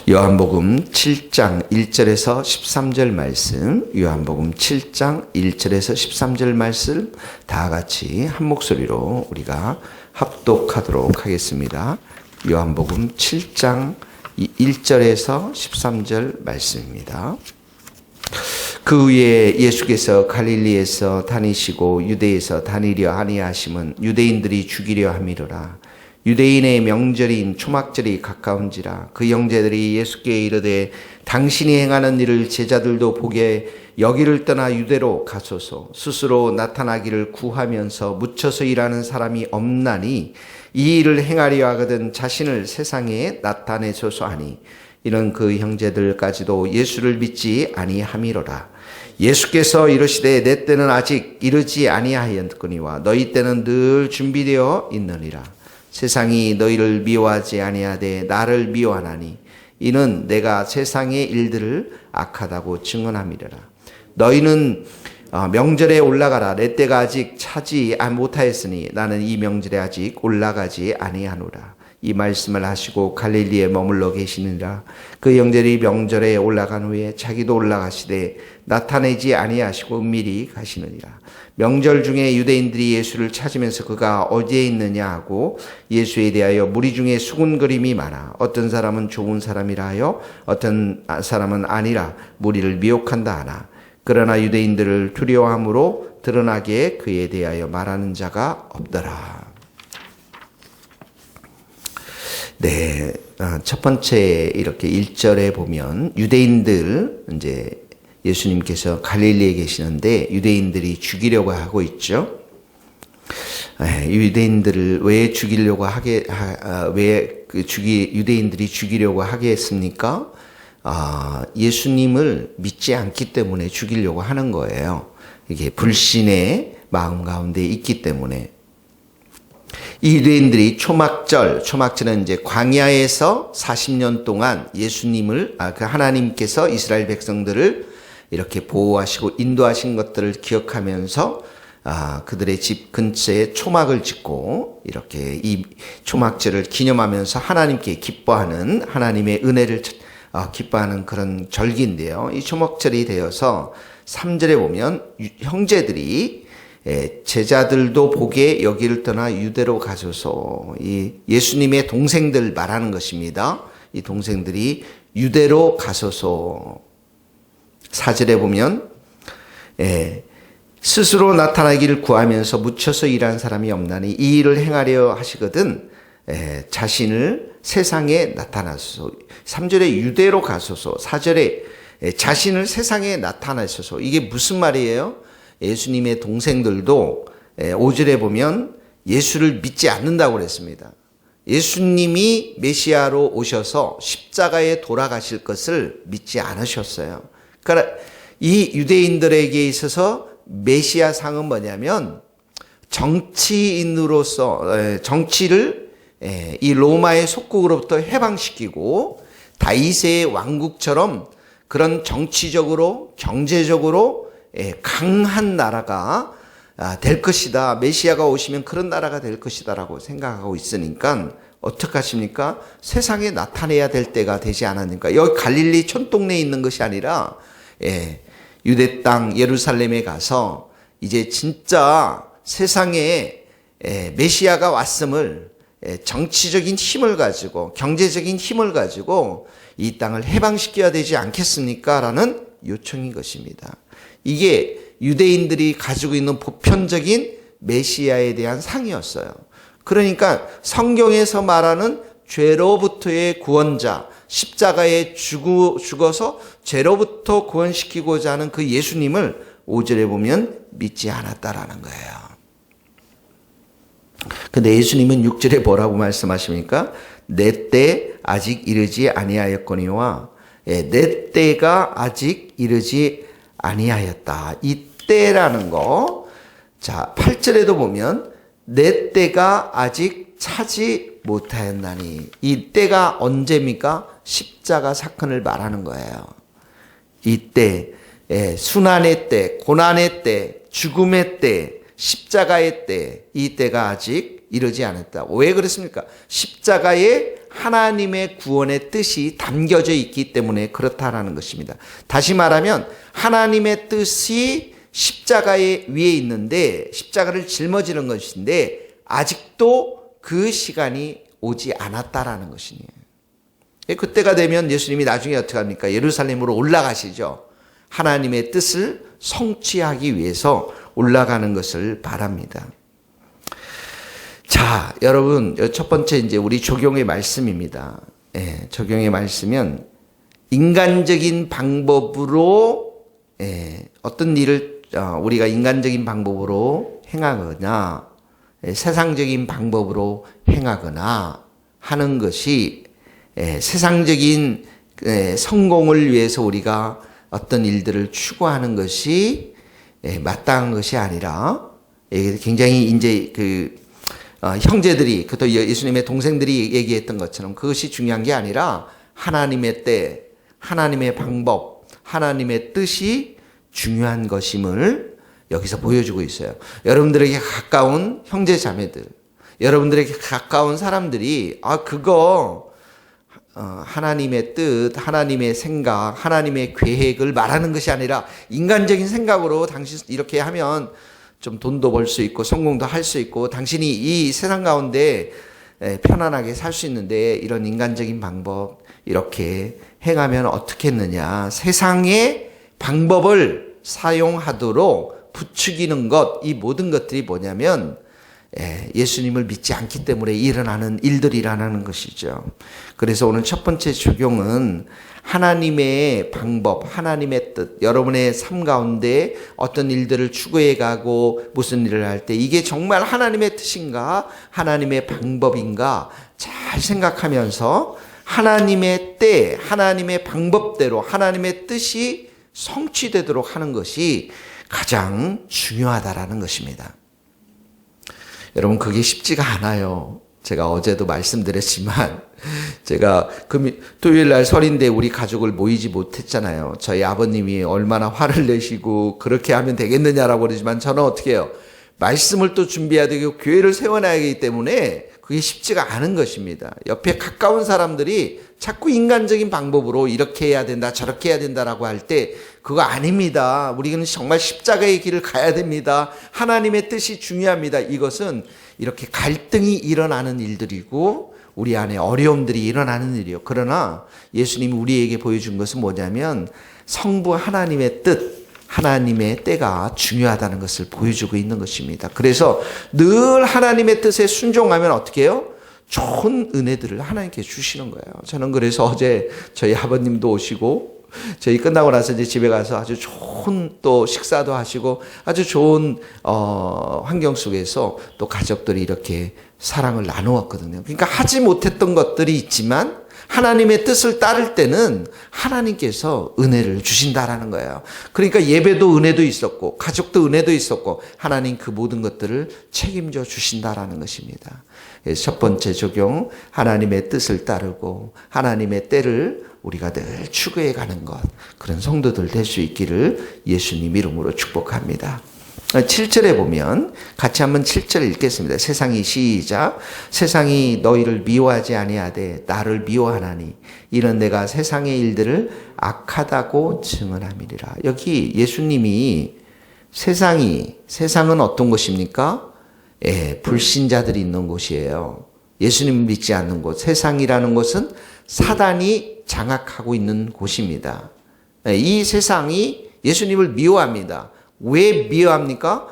요한복음 7장 1절에서 13절 말씀, 요한복음 7장 1절에서 13절 말씀 다 같이 한 목소리로 우리가 합독하도록 하겠습니다. 요한복음 7장 1절에서 13절 말씀입니다. 그 후에 예수께서 갈릴리에서 다니시고 유대에서 다니려 아니하심은 유대인들이 죽이려 함이로라. 유대인의 명절인 초막절이 가까운지라. 그 형제들이 예수께 이르되 당신이 행하는 일을 제자들도 보게 여기를 떠나 유대로 가소서. 스스로 나타나기를 구하면서 묻혀서 일하는 사람이 없나니 이 일을 행하려 하거든 자신을 세상에 나타내소서 하니, 이는 그 형제들까지도 예수를 믿지 아니함이로라. 예수께서 이르시되 내 때는 아직 이르지 아니하였거니와 너희 때는 늘 준비되어 있느니라. 세상이 너희를 미워하지 아니하되 나를 미워하나니 이는 내가 세상의 일들을 악하다고 증언함이라. 너희는 명절에 올라가라. 내 때가 아직 차지 못하였으니 나는 이 명절에 아직 올라가지 아니하노라. 이 말씀을 하시고 갈릴리에 머물러 계시느니라. 그 형제들이 명절에 올라간 후에 자기도 올라가시되 나타내지 아니하시고 은밀히 가시느니라. 명절 중에 유대인들이 예수를 찾으면서 그가 어디에 있느냐 하고 예수에 대하여 무리 중에 수군거림이 많아 어떤 사람은 좋은 사람이라 하여 어떤 사람은 아니라 무리를 미혹한다 하나, 그러나 유대인들을 두려워함으로 드러나게 그에 대하여 말하는 자가 없더라. 네, 첫 번째 이렇게 1절에 보면 유대인들, 이제 예수님께서 갈릴리에 계시는데 유대인들이 죽이려고 하고 있죠. 유대인들을 왜 죽이려고 유대인들이 죽이려고 하겠습니까? 예수님을 믿지 않기 때문에 죽이려고 하는 거예요. 이게 불신의 마음 가운데 있기 때문에. 이 유대인들이 초막절은 이제 광야에서 40년 동안 예수님을, 그 하나님께서 이스라엘 백성들을 이렇게 보호하시고 인도하신 것들을 기억하면서 그들의 집 근처에 초막을 짓고 이렇게 이 초막절을 기념하면서 하나님께 기뻐하는, 하나님의 은혜를 기뻐하는 그런 절기인데요. 이 초막절이 되어서 3절에 보면 형제들이 제자들도 보게 여기를 떠나 유대로 가소서. 이 예수님의 동생들 말하는 것입니다. 이 동생들이 유대로 가소서. 4절에 보면 스스로 나타나기를 구하면서 묻혀서 일하는 사람이 없나니 이 일을 행하려 하시거든 자신을 세상에 나타나소서. 3절에 유대로 가소서. 4절에 자신을 세상에 나타나소서. 이게 무슨 말이에요? 예수님의 동생들도 5절에 보면 예수를 믿지 않는다고 그랬습니다. 예수님이 메시아로 오셔서 십자가에 돌아가실 것을 믿지 않으셨어요. 그러니까 이 유대인들에게 있어서 메시아 상은 뭐냐면 정치인으로서 정치를 이 로마의 속국으로부터 해방시키고 다윗의 왕국처럼 그런 정치적으로 경제적으로 강한 나라가 될 것이다. 메시아가 오시면 그런 나라가 될 것이다라고 생각하고 있으니까 어떡하십니까? 세상에 나타내야 될 때가 되지 않았는가? 여기 갈릴리 촌동네에 있는 것이 아니라 유대 땅 예루살렘에 가서 이제 진짜 세상에 메시아가 왔음을 정치적인 힘을 가지고 경제적인 힘을 가지고 이 땅을 해방시켜야 되지 않겠습니까? 라는 요청인 것입니다. 이게 유대인들이 가지고 있는 보편적인 메시아에 대한 상이었어요. 그러니까 성경에서 말하는 죄로부터의 구원자, 십자가에 죽어서 죄로부터 구원시키고자 하는 그 예수님을 5절에 보면 믿지 않았다라는 거예요. 근데 예수님은 6절에 뭐라고 말씀하십니까? 내 때 아직 이르지 아니하였거니와 내 때가 아직 이르지 아니하였다. 이 때라는 거. 자, 8절에도 보면 내 때가 아직 차지 못하였나니. 이 때가 언제입니까? 십자가 사건을 말하는 거예요. 이 때, 순환의 때, 고난의 때, 죽음의 때, 십자가의 때, 이 때가 아직 이러지 않았다. 왜 그렇습니까? 십자가에 하나님의 구원의 뜻이 담겨져 있기 때문에 그렇다라는 것입니다. 다시 말하면 하나님의 뜻이 십자가에 위에 있는데 십자가를 짊어지는 것인데 아직도 그 시간이 오지 않았다라는 것이에요. 그때가 되면 예수님이 나중에 어떻게 합니까? 예루살렘으로 올라가시죠. 하나님의 뜻을 성취하기 위해서 올라가는 것을 바랍니다. 자, 여러분, 첫 번째 이제 우리 적용의 말씀입니다. 적용의 말씀은 인간적인 방법으로 어떤 일을 우리가 인간적인 방법으로 행하거나 세상적인 방법으로 행하거나 하는 것이 세상적인 성공을 위해서 우리가 어떤 일들을 추구하는 것이 마땅한 것이 아니라 굉장히 이제 형제들이 또 예수님의 동생들이 얘기했던 것처럼 그것이 중요한 게 아니라 하나님의 때, 하나님의 방법, 하나님의 뜻이 중요한 것임을 여기서 보여주고 있어요. 여러분들에게 가까운 형제 자매들, 여러분들에게 가까운 사람들이 그거 하나님의 뜻, 하나님의 생각, 하나님의 계획을 말하는 것이 아니라 인간적인 생각으로 당신 이렇게 하면 좀 돈도 벌 수 있고 성공도 할 수 있고 당신이 이 세상 가운데 편안하게 살 수 있는데 이런 인간적인 방법 이렇게 행하면 어떻겠느냐. 세상의 방법을 사용하도록 부추기는 것, 이 모든 것들이 뭐냐면 예수님을 믿지 않기 때문에 일어나는 일들이라는 것이죠. 그래서 오늘 첫 번째 적용은 하나님의 방법, 하나님의 뜻, 여러분의 삶 가운데 어떤 일들을 추구해 가고 무슨 일을 할 때 이게 정말 하나님의 뜻인가, 하나님의 방법인가 잘 생각하면서 하나님의 때, 하나님의 방법대로 하나님의 뜻이 성취되도록 하는 것이 가장 중요하다라는 것입니다. 여러분, 그게 쉽지가 않아요. 제가 어제도 말씀드렸지만 제가 토요일 날 설인데 우리 가족을 모이지 못했잖아요. 저희 아버님이 얼마나 화를 내시고 그렇게 하면 되겠느냐라고 그러지만 저는 어떻게 해요? 말씀을 또 준비해야 되고 교회를 세워놔야 하기 때문에 그게 쉽지가 않은 것입니다. 옆에 가까운 사람들이 자꾸 인간적인 방법으로 이렇게 해야 된다, 저렇게 해야 된다라고 할 때 그거 아닙니다. 우리는 정말 십자가의 길을 가야 됩니다. 하나님의 뜻이 중요합니다. 이것은 이렇게 갈등이 일어나는 일들이고 우리 안에 어려움들이 일어나는 일이에요. 그러나 예수님이 우리에게 보여준 것은 뭐냐면 성부 하나님의 뜻, 하나님의 때가 중요하다는 것을 보여주고 있는 것입니다. 그래서 늘 하나님의 뜻에 순종하면 어떻게 해요? 좋은 은혜들을 하나님께 주시는 거예요. 저는 그래서 어제 저희 아버님도 오시고 저희 끝나고 나서 이제 집에 가서 아주 좋은 또 식사도 하시고 아주 좋은 환경 속에서 또 가족들이 이렇게 사랑을 나누었거든요. 그러니까 하지 못했던 것들이 있지만 하나님의 뜻을 따를 때는 하나님께서 은혜를 주신다라는 거예요. 그러니까 예배도 은혜도 있었고 가족도 은혜도 있었고 하나님 그 모든 것들을 책임져 주신다라는 것입니다. 그래서 첫 번째 적용, 하나님의 뜻을 따르고 하나님의 때를 우리가 늘 추구해 가는 것, 그런 성도들 될 수 있기를 예수님 이름으로 축복합니다. 7절에 보면 같이 한번 7절 읽겠습니다. 세상이 시작. 세상이 너희를 미워하지 아니하되 나를 미워하나니 이는 내가 세상의 일들을 악하다고 증언함이니라. 여기 예수님이 세상은 어떤 곳입니까? 불신자들이 있는 곳이에요. 예수님을 믿지 않는 곳. 세상이라는 곳은 사단이 장악하고 있는 곳입니다. 이 예수님을 미워합니다. 왜 미워합니까?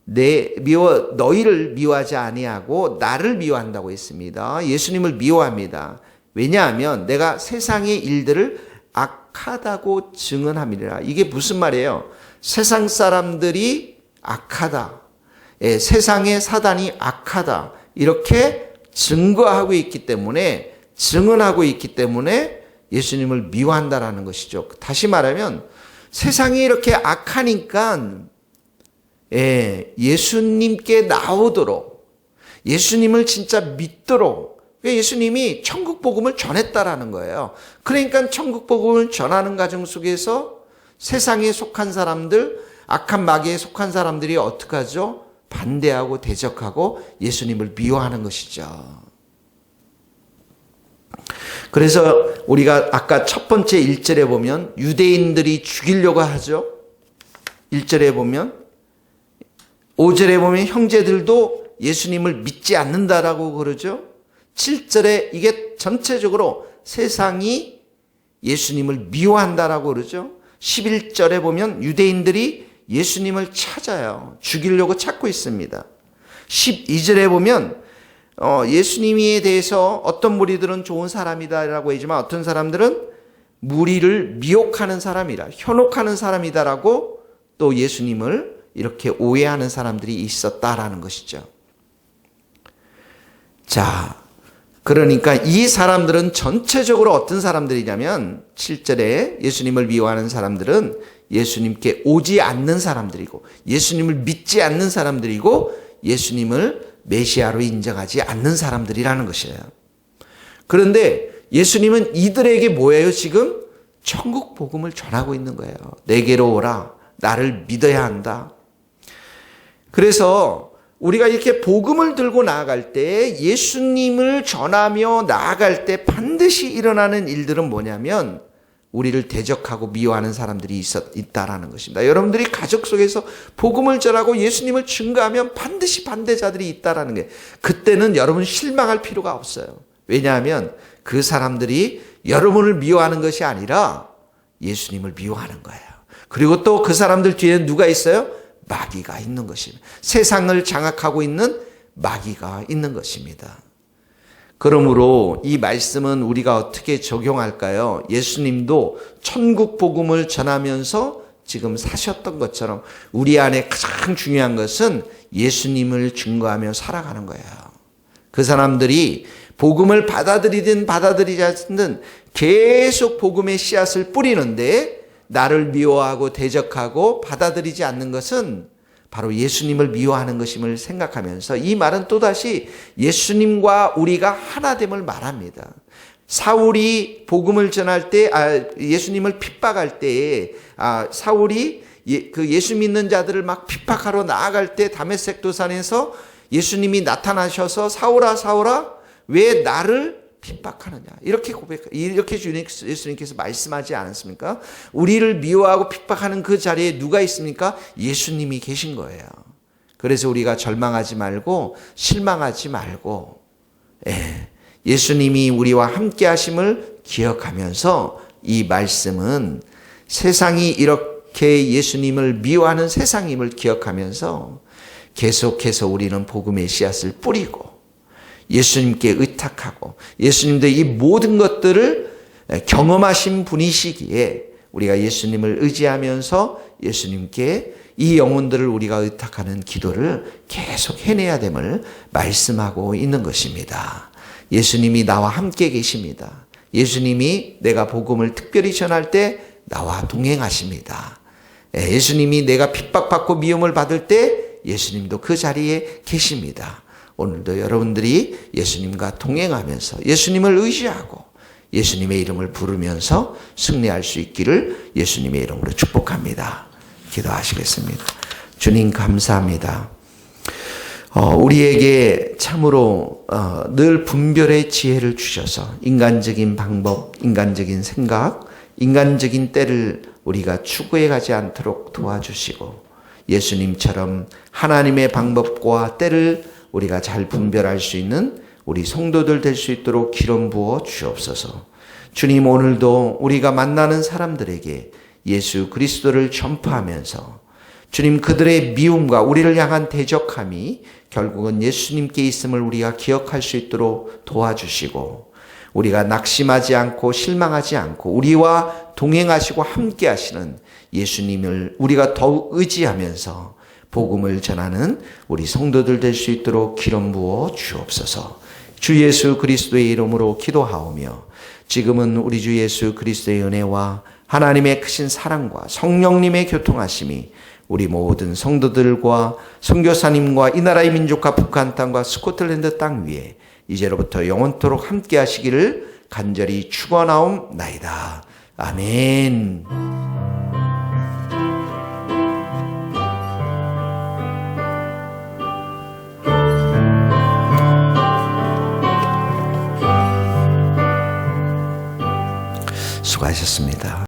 너희를 미워하지 아니하고 나를 미워한다고 했습니다. 예수님을 미워합니다. 왜냐하면 내가 세상의 일들을 악하다고 증언함이라. 이게 무슨 말이에요? 세상 사람들이 악하다. 세상의 사단이 악하다. 이렇게 증언하고 있기 때문에 예수님을 미워한다라는 것이죠. 다시 말하면 세상이 이렇게 악하니까 예수님께 나오도록, 예수님을 진짜 믿도록 예수님이 천국 복음을 전했다라는 거예요. 그러니까 천국 복음을 전하는 과정 속에서 세상에 속한 사람들, 악한 마귀에 속한 사람들이 어떻게 하죠? 반대하고 대적하고 예수님을 미워하는 것이죠. 그래서 우리가 아까 첫 번째 1절에 보면 유대인들이 죽이려고 하죠. 1절에 보면 5절에 보면 형제들도 예수님을 믿지 않는다라고 그러죠. 7절에 이게 전체적으로 세상이 예수님을 미워한다라고 그러죠. 11절에 보면 유대인들이 예수님을 찾아요. 죽이려고 찾고 있습니다. 12절에 보면 예수님에 대해서 어떤 무리들은 좋은 사람이다라고 하지만 어떤 사람들은 무리를 미혹하는 사람이라, 현혹하는 사람이다라고 또 예수님을 이렇게 오해하는 사람들이 있었다라는 것이죠. 자, 그러니까 이 사람들은 전체적으로 어떤 사람들이냐면 7절에 예수님을 미워하는 사람들은 예수님께 오지 않는 사람들이고 예수님을 믿지 않는 사람들이고 예수님을 메시아로 인정하지 않는 사람들이라는 것이에요. 그런데 예수님은 이들에게 뭐예요? 지금 천국 복음을 전하고 있는 거예요. 내게로 오라. 나를 믿어야 한다. 그래서 우리가 이렇게 복음을 들고 나아갈 때 예수님을 전하며 나아갈 때 반드시 일어나는 일들은 뭐냐면 우리를 대적하고 미워하는 사람들이 있다라는 것입니다. 여러분들이 가족 속에서 복음을 전하고 예수님을 증거하면 반드시 반대자들이 있다라는 게, 그때는 여러분 실망할 필요가 없어요. 왜냐하면 그 사람들이 여러분을 미워하는 것이 아니라 예수님을 미워하는 거예요. 그리고 또 그 사람들 뒤에는 누가 있어요? 마귀가 있는 것입니다. 세상을 장악하고 있는 마귀가 있는 것입니다. 그러므로 이 말씀은 우리가 어떻게 적용할까요? 예수님도 천국 복음을 전하면서 지금 사셨던 것처럼 우리 안에 가장 중요한 것은 예수님을 증거하며 살아가는 거예요. 그 사람들이 복음을 받아들이든 받아들이지 않든 계속 복음의 씨앗을 뿌리는데 나를 미워하고 대적하고 받아들이지 않는 것은 바로 예수님을 미워하는 것임을 생각하면서 이 말은 또다시 예수님과 우리가 하나됨을 말합니다. 사울이 복음을 전할 때, 예수님을 핍박할 때에 사울이 그 예수 믿는 자들을 막 핍박하러 나아갈 때 다메섹 도산에서 예수님이 나타나셔서 사울아 사울아 왜 나를 핍박하느냐 이렇게 예수님께서 말씀하지 않았습니까? 우리를 미워하고 핍박하는 그 자리에 누가 있습니까? 예수님이 계신 거예요. 그래서 우리가 절망하지 말고 실망하지 말고 예수님이 우리와 함께 하심을 기억하면서 이 말씀은 세상이 이렇게 예수님을 미워하는 세상임을 기억하면서 계속해서 우리는 복음의 씨앗을 뿌리고 예수님께 의탁하고 예수님도 이 모든 것들을 경험하신 분이시기에 우리가 예수님을 의지하면서 예수님께 이 영혼들을 우리가 의탁하는 기도를 계속 해내야 됨을 말씀하고 있는 것입니다. 예수님이 나와 함께 계십니다. 예수님이 내가 복음을 특별히 전할 때 나와 동행하십니다. 예수님이 내가 핍박받고 미움을 받을 때 예수님도 그 자리에 계십니다. 오늘도 여러분들이 예수님과 동행하면서 예수님을 의지하고 예수님의 이름을 부르면서 승리할 수 있기를 예수님의 이름으로 축복합니다. 기도하시겠습니다. 주님 감사합니다. 우리에게 참으로 늘 분별의 지혜를 주셔서 인간적인 방법, 인간적인 생각, 인간적인 때를 우리가 추구해 가지 않도록 도와주시고 예수님처럼 하나님의 방법과 때를 우리가 잘 분별할 수 있는 우리 성도들 될 수 있도록 기름 부어 주옵소서. 주님 오늘도 우리가 만나는 사람들에게 예수 그리스도를 전파하면서 주님 그들의 미움과 우리를 향한 대적함이 결국은 예수님께 있음을 우리가 기억할 수 있도록 도와주시고 우리가 낙심하지 않고 실망하지 않고 우리와 동행하시고 함께 하시는 예수님을 우리가 더욱 의지하면서 복음을 전하는 우리 성도들 될 수 있도록 기름 부어 주옵소서. 주 예수 그리스도의 이름으로 기도하오며 지금은 우리 주 예수 그리스도의 은혜와 하나님의 크신 사랑과 성령님의 교통하심이 우리 모든 성도들과 선교사님과 이 나라의 민족과 북한 땅과 스코틀랜드 땅 위에 이제로부터 영원토록 함께 하시기를 간절히 축원하옵나이다. 아멘. 수고하셨습니다.